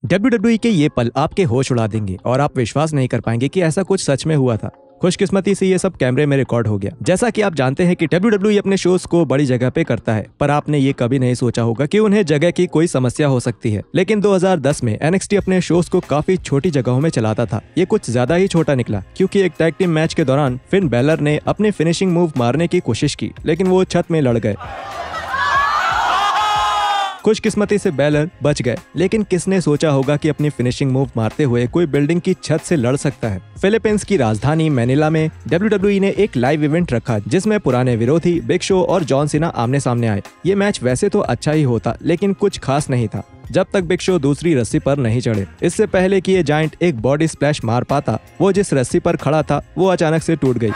WWE के ये पल आपके होश उड़ा देंगे और आप विश्वास नहीं कर पाएंगे कि ऐसा कुछ सच में हुआ था। खुशकिस्मती से ये सब कैमरे में रिकॉर्ड हो गया। जैसा कि आप जानते हैं कि WWE अपने शोज को बड़ी जगह पे करता है, पर आपने ये कभी नहीं सोचा होगा कि उन्हें जगह की कोई समस्या हो सकती है। लेकिन 2010 में NXT अपने शोज को काफी छोटी जगहों में चलाता था। ये कुछ ज्यादा ही छोटा निकला, क्योंकि एक टैग टीम मैच के दौरान फिन बैलर ने अपने फिनिशिंग मूव मारने की कोशिश की, लेकिन वो छत में लड़ गए। खुशकिस्मती से बैलर बच गए, लेकिन किसने सोचा होगा कि अपनी फिनिशिंग मूव मारते हुए कोई बिल्डिंग की छत से लड़ सकता है। फिलीपींस की राजधानी मैनिला में WWE ने एक लाइव इवेंट रखा, जिसमें पुराने विरोधी बिग शो और जॉन सीना आमने सामने आए। ये मैच वैसे तो अच्छा ही होता, लेकिन कुछ खास नहीं था जब तक बिग शो दूसरी रस्सी पर नहीं चढ़े। इससे पहले कि ये जायंट एक बॉडी स्प्लैश मार पाता, वो जिस रस्सी पर खड़ा था वो अचानक से टूट गई।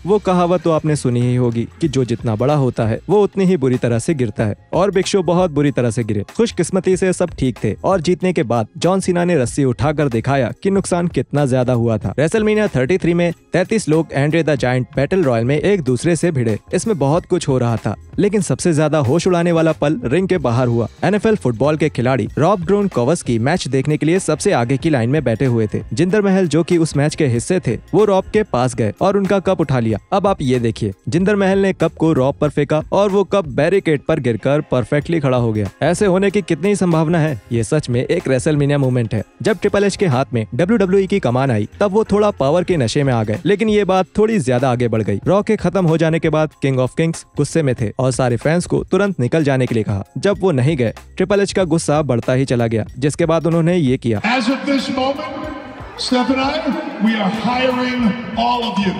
वो कहावत तो आपने सुनी ही होगी कि जो जितना बड़ा होता है वो उतनी ही बुरी तरह से गिरता है, और बिग शो बहुत बुरी तरह से गिरे। खुशकिस्मती से सब ठीक थे, और जीतने के बाद जॉन सीना ने रस्सी उठाकर दिखाया कि नुकसान कितना ज्यादा हुआ था। रेसलमेनिया 33 में 33 लोग Andre the giant battle royal में एक दूसरे से भिड़े। इसमें बहुत कुछ हो रहा था, लेकिन सबसे ज्यादा होश उड़ाने वाला पल रिंग के बाहर हुआ। NFL फुटबॉल के खिलाड़ी रॉब ग्रोनकोवस्की मैच देखने के लिए सबसे आगे की लाइन में बैठे हुए थे। जिंदर महल, जो कि उस मैच के हिस्से थे, वो रॉब के पास गए और उनका कप उठा लिया। अब आप ये देखिए, जिंदर महल ने कप को रॉब पर फेंका और वो कप बैरिकेड पर गिरकर परफेक्टली खड़ा हो गया। ऐसे होने की कितनी संभावना है। ये सच में एक रेसलमेनिया मूवमेंट है। जब ट्रिपल एच के हाथ में WWE की कमान आई, तब वो थोड़ा पावर के नशे में आ गए, लेकिन ये बात थोड़ी ज्यादा आगे बढ़ गई। रॉ के खत्म हो जाने के बाद किंग ऑफ किंग्स गुस्से में थे और सारे फैंस को तुरंत निकल जाने के लिए कहा। जब वो नहीं गए, ट्रिपल एच का गुस्सा बढ़ता ही चला गया, जिसके बाद उन्होंने ये किया। Steph and I, we are hiring all of you.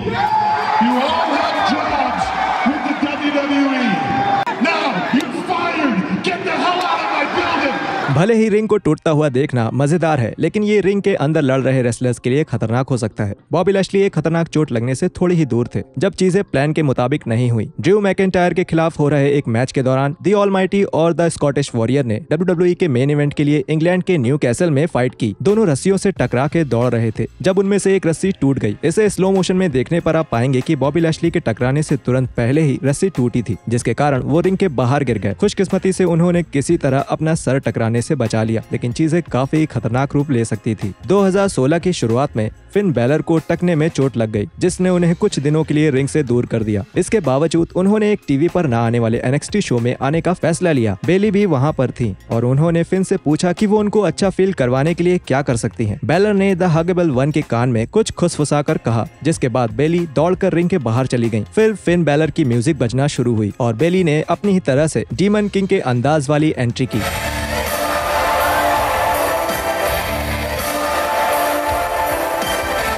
You all have jobs with the WWE. Now, you're fired. Get the hell out of my building. भले ही रिंग को टूटता हुआ देखना मजेदार है, लेकिन ये रिंग के अंदर लड़ रहे रेसलर्स के लिए खतरनाक हो सकता है। बॉबी लैशली एक खतरनाक चोट लगने से थोड़ी ही दूर थे जब चीजें प्लान के मुताबिक नहीं हुई। ड्रू मैकिंटायर के खिलाफ हो रहे एक मैच के दौरान द ऑलमाइटी और द स्कॉटिश वॉरियर ने WWE के मेन इवेंट के लिए इंग्लैंड के न्यू कैसल में फाइट की। दोनों रस्सियों से टकरा के दौड़ रहे थे जब उनमें से एक रस्सी टूट गई। इसे स्लो मोशन में देखने पर आप पाएंगे कि बॉबी लैशली के टकराने से तुरंत पहले ही रस्सी टूटी थी, जिसके कारण वो रिंग के बाहर गिर गए। खुशकिस्मती से उन्होंने किसी तरह अपना सर टकराने से बचा लिया, लेकिन चीजें काफी खतरनाक रूप ले सकती थी। 2016 की शुरुआत में फिन बैलर को टकने में चोट लग गई, जिसने उन्हें कुछ दिनों के लिए रिंग से दूर कर दिया। इसके बावजूद उन्होंने एक टीवी पर न आने वाले NXT शो में आने का फैसला लिया। बेली भी वहां पर थी और उन्होंने फिन से पूछा कि वो उनको अच्छा फील करवाने के लिए क्या कर सकती हैं। बैलर ने द हगेबल वन के कान में कुछ खुसफुसाकर कहा, जिसके बाद बेली दौड़कर रिंग के बाहर चली गई। फिर फिन बैलर की म्यूजिक बजना शुरू हुई और बेली ने अपनी ही तरह से डीमन किंग के अंदाज वाली एंट्री की।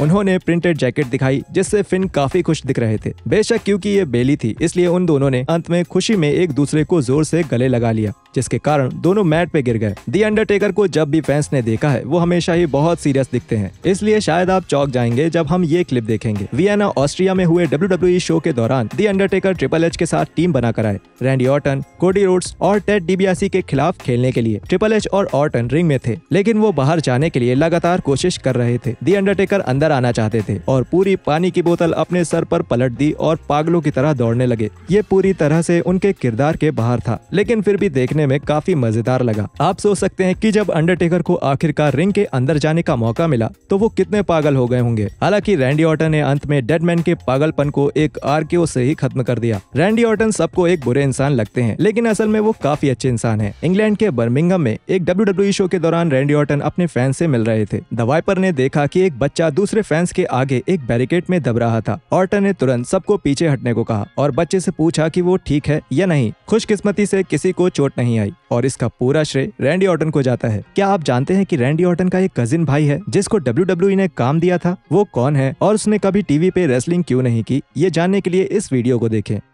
उन्होंने प्रिंटेड जैकेट दिखाई, जिससे फिन काफी खुश दिख रहे थे। बेशक क्योंकि ये बेली थी, इसलिए उन दोनों ने अंत में खुशी में एक दूसरे को जोर से गले लगा लिया, जिसके कारण दोनों मैट पे गिर गए। दी अंडरटेकर को जब भी फैंस ने देखा है, वो हमेशा ही बहुत सीरियस दिखते हैं, इसलिए शायद आप चौंक जाएंगे जब हम ये क्लिप देखेंगे। वियना ऑस्ट्रिया में हुए WWE शो के दौरान दी अंडरटेकर ट्रिपल एच के साथ टीम बनाकर आए, रैंडी ऑर्टन, कोडी रोड्स और टेड डिबियासी के खिलाफ खेलने के लिए। ट्रिपल एच और ऑर्टन रिंग में थे, लेकिन वो बाहर जाने के लिए लगातार कोशिश कर रहे थे। दी अंडरटेकर अंदर आना चाहते थे और पूरी पानी की बोतल अपने सर पर पलट दी और पागलों की तरह दौड़ने लगे। ये पूरी तरह से उनके किरदार के बाहर था, लेकिन फिर भी देखने में काफी मजेदार लगा। आप सोच सकते हैं कि जब अंडरटेकर को आखिरकार रिंग के अंदर जाने का मौका मिला, तो वो कितने पागल हो गए होंगे। हालांकि रैंडी ऑर्टन ने अंत में डेडमैन के पागलपन को एक RKO से ही खत्म कर दिया। रैंडी ऑर्टन सबको एक बुरे इंसान लगते हैं, लेकिन असल में वो काफी अच्छे इंसान हैं। इंग्लैंड के बर्मिंघम में एक WWE शो के दौरान रैंडी ऑर्टन अपने फैंस से मिल रहे थे। द वाइपर ने देखा कि एक बच्चा दूसरे फैंस के आगे एक बैरिकेड में दब रहा था। ऑर्टन ने तुरंत सबको पीछे हटने को कहा और बच्चे से पूछा कि वो ठीक है या नहीं। खुशकिस्मती से किसी को चोट नहीं आई और इसका पूरा श्रेय रैंडी ऑर्टन को जाता है। क्या आप जानते हैं कि रैंडी ऑर्टन का एक कजिन भाई है जिसको WWE ने काम दिया था? वो कौन है और उसने कभी टीवी पे रेसलिंग क्यों नहीं की? ये जानने के लिए इस वीडियो को देखें।